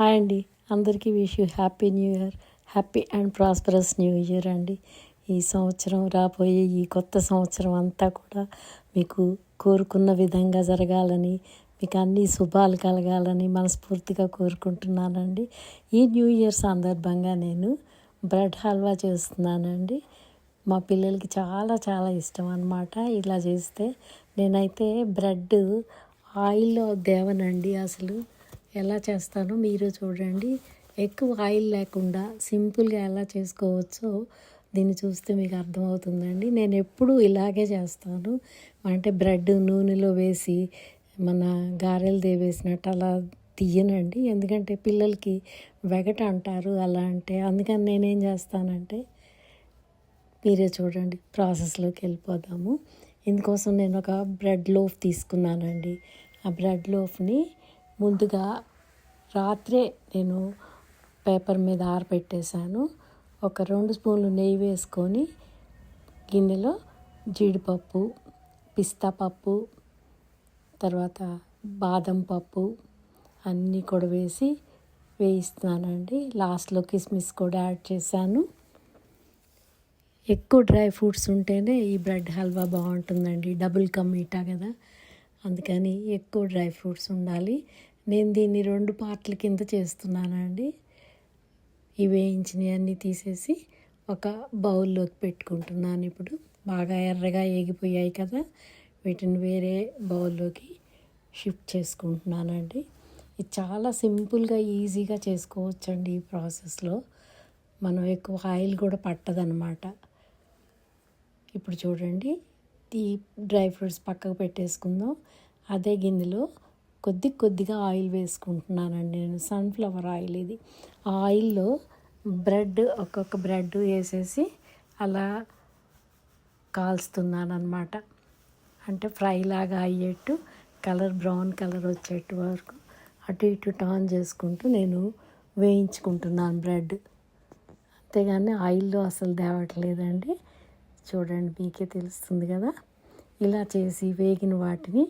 Hi అండి. అందరికీ wish you happy new year. Happy and prosperous new year అండి. ఈ సంవత్సరం రాబోయే ఈ కొత్త సంవత్సరం అంతా కూడా మీకు కోరుకున్న విధంగా జరగాలని, మీకు అన్ని శుభాలు కలగాలని మనస్ఫూర్తిగా కోరుకుంటున్నానండి. ఈ న్యూ ఇయర్ సందర్భంగా నేను బ్రెడ్ హల్వా చేస్తున్నానండి. మా పిల్లలకి చాలా చాలా ఇష్టం అన్నమాట. ఇలా చేస్తే నేనైతే బ్రెడ్ ఆయిల్లో దేవనండి. అసలు ఎలా చేస్తానో మీరు చూడండి. ఎక్కువ ఆయిల్ లేకుండా సింపుల్గా ఎలా చేసుకోవచ్చో దీన్ని చూస్తే మీకు అర్థమవుతుందండి. నేను ఎప్పుడూ ఇలాగే చేస్తాను. అంటే బ్రెడ్ నూనెలో వేసి మన గారెలు దేవేసినట్టు అలా తీయనండి. ఎందుకంటే పిల్లలకి వెగట అంటారు అలా అంటే. అందుకని నేనేం చేస్తానంటే, మీరే చూడండి, ప్రాసెస్లోకి వెళ్ళిపోదాము. ఇందుకోసం నేను ఒక బ్రెడ్ లోఫ్ తీసుకున్నానండి. ఆ బ్రెడ్ లోఫ్ని ముందుగా రాత్రే నేను పేపర్ మీద ఆరబెట్టేశాను. ఒక 2 స్పూన్లు నెయ్యి వేసుకొని గిన్నెలో జీడిపప్పు, పిస్తా పప్పు, తర్వాత బాదం పప్పు అన్నీ కూడా వేసి వేయిస్తున్నానండి. లాస్ట్లో కిస్మిస్ కూడా యాడ్ చేశాను. ఎక్కువ డ్రై ఫ్రూట్స్ ఉంటేనే ఈ బ్రెడ్ హల్వా బాగుంటుందండి. డబుల్ కా మీఠా కదా, అందుకని ఎక్కువ డ్రై ఫ్రూట్స్ ఉండాలి. నేను దీన్ని 2 పార్ట్ల కింద చేస్తున్నానండి. ఈ వేయించినవి అన్నీ తీసేసి ఒక బౌల్లోకి పెట్టుకుంటున్నాను. ఇప్పుడు బాగా ఎర్రగా ఏగిపోయాయి కదా, వీటిని వేరే బౌల్లోకి షిఫ్ట్ చేసుకుంటున్నానండి. ఇది చాలా సింపుల్గా ఈజీగా చేసుకోవచ్చండి. ఈ ప్రాసెస్లో మనం ఎక్కువ ఆయిల్ కూడా పట్టదనమాట. ఇప్పుడు చూడండి, ఈ డ్రై ఫ్రూట్స్ పక్కకు పెట్టేసుకుందాం. అదే గిన్నెలో కొద్దిగా ఆయిల్ వేసుకుంటున్నానండి. నేను సన్ఫ్లవర్ ఆయిల్ ఇది. ఆ ఆయిల్లో ఒక్కొక్క బ్రెడ్ వేసేసి అలా కాల్స్తున్నాను అనమాట. అంటే ఫ్రై లాగా అయ్యేట్టు బ్రౌన్ కలర్ వచ్చేట్టు వరకు అటు ఇటు టర్న్ చేసుకుంటూ నేను వేయించుకుంటున్నాను బ్రెడ్. అంతేగాని ఆయిల్లో అసలు తేవట్లేదండి. చూడండి, మీకే తెలుస్తుంది కదా. ఇలా చేసి వేగిన వాటిని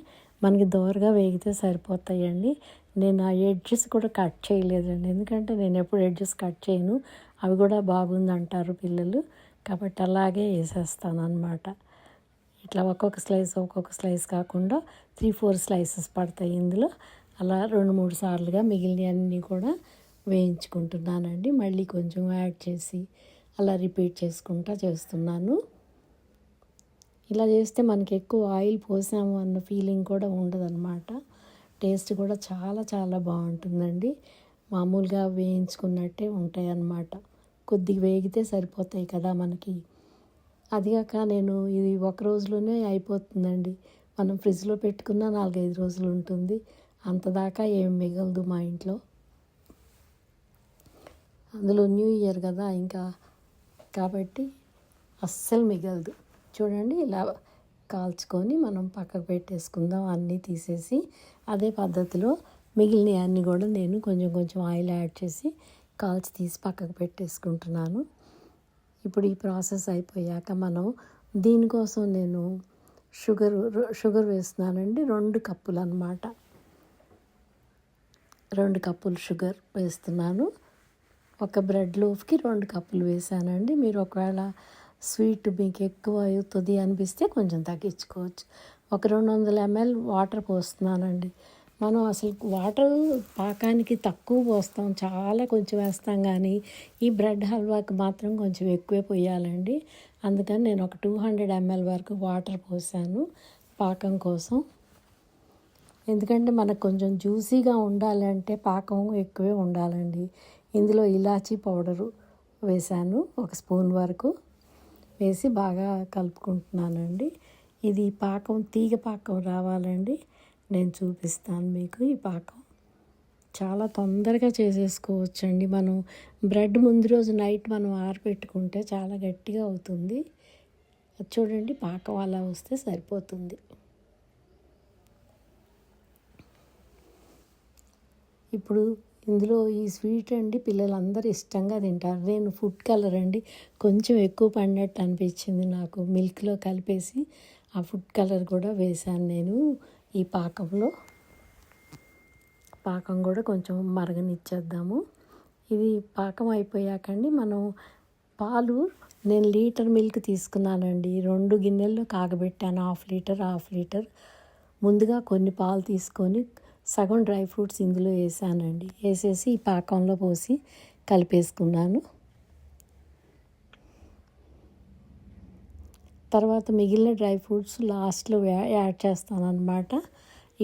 మనకి దోరగా వేగితే సరిపోతాయండి. నేను ఆ ఎడ్జెస్ కూడా కట్ చేయలేదండి. ఎందుకంటే నేను ఎప్పుడు ఎడ్జెస్ కట్ చేయను, అవి కూడా బాగుంది అంటారు పిల్లలు. కాబట్టి అలాగే వేసేస్తాను అనమాట. ఇట్లా ఒక్కొక్క స్లైస్ కాకుండా 3-4 స్లైసెస్ పడతాయి ఇందులో. అలా 2-3 సార్లుగా మిగిలినవన్నీ కూడా వేయించుకుంటున్నానండి. మళ్ళీ కొంచెం యాడ్ చేసి అలా రిపీట్ చేసుకుంటూ చేస్తున్నాను. ఇలా చేస్తే మనకి ఎక్కువ ఆయిల్ పోసాము అన్న ఫీలింగ్ కూడా ఉండదన్నమాట. టేస్ట్ కూడా చాలా చాలా బాగుంటుందండి. మామూలుగా వేయించుకున్నట్టే ఉంటాయి అన్నమాట. కొద్దిగా వేగితే సరిపోతాయి కదా మనకి. అదిగాక నేను ఇది ఒక రోజులోనే అయిపోతుందండి. మనం ఫ్రిడ్జ్లో పెట్టుకున్న 4-5 రోజులు ఉంటుంది. అంతదాకా ఏం మిగలదు మా ఇంట్లో. అందులో న్యూ ఇయర్ కదా ఇంకా, కాబట్టి అస్సలు మిగలదు. చూడండి, ఇలా కాల్చుకొని మనం పక్కకు పెట్టేసుకుందాం. అన్నీ తీసేసి అదే పద్ధతిలో మిగిలిన అన్నీ కూడా నేను కొంచెం ఆయిల్ యాడ్ చేసి కాల్చి తీసి పక్కకు పెట్టేసుకుంటున్నాను. ఇప్పుడు ఈ ప్రాసెస్ అయిపోయాక మనం దీనికోసం నేను షుగర్ వేస్తున్నానండి. 2 కప్పులు అన్నమాట. 2 కప్పులు షుగర్ వేస్తున్నాను. ఒక బ్రెడ్ లోఫ్కి 2 కప్పులు వేసానండి. మీరు ఒకవేళ స్వీట్ మీకు ఎక్కువ అవుతుంది అనిపిస్తే కొంచెం తగ్గించుకోవచ్చు. ఒక 200 ml వాటర్ పోస్తున్నానండి. మనం అసలు వాటర్ పాకానికి తక్కువ పోస్తాం, చాలా కొంచెం వేస్తాం. కానీ ఈ బ్రెడ్ హల్వాకి మాత్రం కొంచెం ఎక్కువే పోయాలండి. అందుకని నేను ఒక 200 ml వరకు వాటర్ పోసాను పాకం కోసం. ఎందుకంటే మనకు కొంచెం జ్యూసీగా ఉండాలంటే పాకం ఎక్కువే ఉండాలండి. ఇందులో ఇలాచీ పౌడరు వేసాను, 1 స్పూన్ వరకు వేసి బాగా కలుపుకుంటున్నానండి. ఇది పాకం తీగ పాకం రావాలండి. నేను చూపిస్తాను మీకు. ఈ పాకం చాలా తొందరగా చేసేసుకోవచ్చండి. మనం బ్రెడ్ ముందు రోజు నైట్ మనం ఆరబెట్టుకుంటే చాలా గట్టిగా అవుతుంది. చూడండి, పాకం అలా వస్తే సరిపోతుంది. ఇప్పుడు ఇందులో ఈ స్వీట్ అండి పిల్లలందరూ ఇష్టంగా తింటారు. నేను ఫుడ్ కలర్ అండి కొంచెం ఎక్కువ పడినట్టు అనిపించింది నాకు. మిల్క్లో కలిపేసి ఆ ఫుడ్ కలర్ కూడా వేశాను నేను ఈ పాకంలో. పాకం కూడా కొంచెం మరగనిచ్చేద్దాము. ఇది పాకం అయిపోయాకండి మనం పాలు నేను లీటర్ మిల్క్ తీసుకున్నానండి. 2 గిన్నెల్లో కాగబెట్టాను, హాఫ్ లీటర్. ముందుగా కొన్ని పాలు తీసుకొని సగం డ్రై ఫ్రూట్స్ ఇందులో వేసానండి. వేసేసి ఈ పాకంలో పోసి కలిపేసుకున్నాను. తర్వాత మిగిలిన డ్రై ఫ్రూట్స్ లాస్ట్లో యాడ్ చేస్తాను అన్నమాట.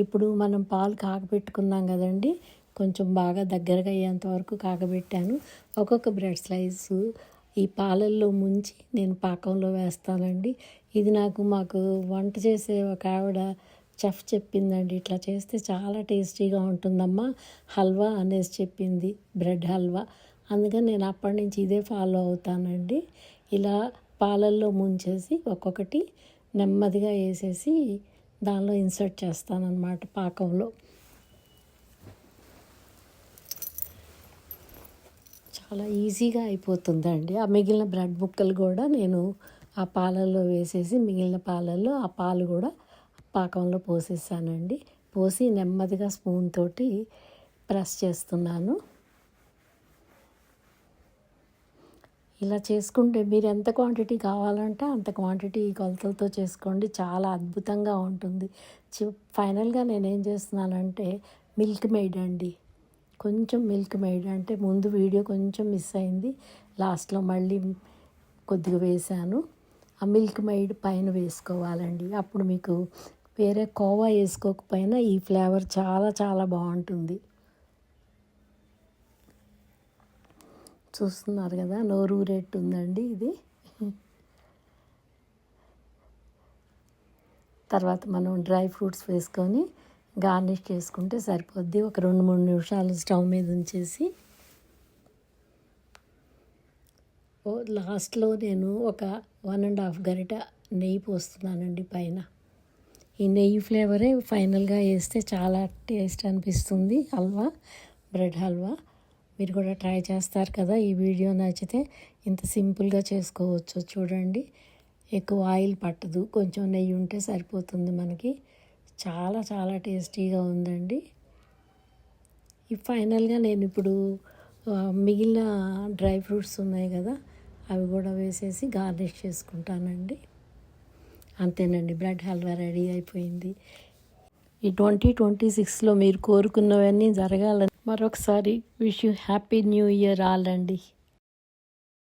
ఇప్పుడు మనం పాలు కాగబెట్టుకున్నాం కదండి, కొంచెం బాగా దగ్గరగా అయ్యేంత వరకు కాగబెట్టాను. ఒక్కొక్క బ్రెడ్ స్లైసు ఈ పాలల్లో ముంచి నేను పాకంలో వేస్తానండి. ఇది మాకు వంట చేసే ఒక ఆవిడ చెఫ్ చెప్పిందండి, ఇట్లా చేస్తే చాలా టేస్టీగా ఉంటుందమ్మా హల్వా అనేసి చెప్పింది, బ్రెడ్ హల్వా. అందుకని నేను అప్పటి నుంచి ఇదే ఫాలో అవుతానండి. ఇలా పాలల్లో ముంచేసి ఒక్కొక్కటి నెమ్మదిగా వేసేసి దానిలో ఇన్సర్ట్ చేస్తానన్నమాట పాకంలో. చాలా ఈజీగా అయిపోతుందండి. ఆ మిగిలిన బ్రెడ్ ముక్కలు కూడా నేను ఆ పాలల్లో వేసేసి మిగిలిన పాలల్లో ఆ పాలు కూడా పాకంలో పోసేసానండి. పోసి నెమ్మదిగా స్పూన్ తోటి ప్రెస్ చేస్తున్నాను. ఇలా చేసుకుంటే మీరు ఎంత క్వాంటిటీ కావాలంటే అంత క్వాంటిటీ కొలతలతో చేసుకోండి, చాలా అద్భుతంగా ఉంటుంది. ఫైనల్గా నేనేం చేస్తున్నానంటే మిల్క్ మెయిడ్ అండి, కొంచెం మిల్క్ మెయిడ్, అంటే ముందు వీడియో కొంచెం మిస్ అయింది, లాస్ట్లో మళ్ళీ కొద్దిగా వేసాను. ఆ మిల్క్ మెయిడ్ పైన వేసుకోవాలండి. అప్పుడు మీకు వేరే కోవా వేసుకోకపోయినా ఈ ఫ్లేవర్ చాలా చాలా బాగుంటుంది. చూస్తున్నారు కదా, నోరూరేట్టు ఉందండి ఇది. తర్వాత మనం డ్రై ఫ్రూట్స్ వేసుకొని గార్నిష్ చేసుకుంటే సరిపోద్ది. ఒక 2-3 నిమిషాలు స్టవ్ మీద ఉంచేసి లాస్ట్లో నేను ఒక 1.5 గరిట నెయ్యి పోస్తున్నానండి పైన. ఈ నెయ్యి ఫ్లేవరే ఫైనల్గా వేస్తే చాలా టేస్ట్ అనిపిస్తుంది హల్వా, బ్రెడ్ హల్వా. మీరు కూడా ట్రై చేస్తారు కదా. ఈ వీడియో నచ్చితే ఇంత సింపుల్గా చేసుకోవచ్చు చూడండి. ఎక్కువ ఆయిల్ పట్టదు, కొంచెం నెయ్యి ఉంటే సరిపోతుంది మనకి. చాలా చాలా టేస్టీగా ఉందండి. ఈ ఫైనల్గా నేను ఇప్పుడు మిగిలిన డ్రై ఫ్రూట్స్ ఉన్నాయి కదా, అవి కూడా వేసేసి గార్నిష్ చేసుకుంటానండి. అంతేనండి, బ్రెడ్ హల్వా రెడీ అయిపోయింది. ఈ 2026లో మీరు కోరుకున్నవన్నీ జరగాలని మరొకసారి wish you happy new year all అండి.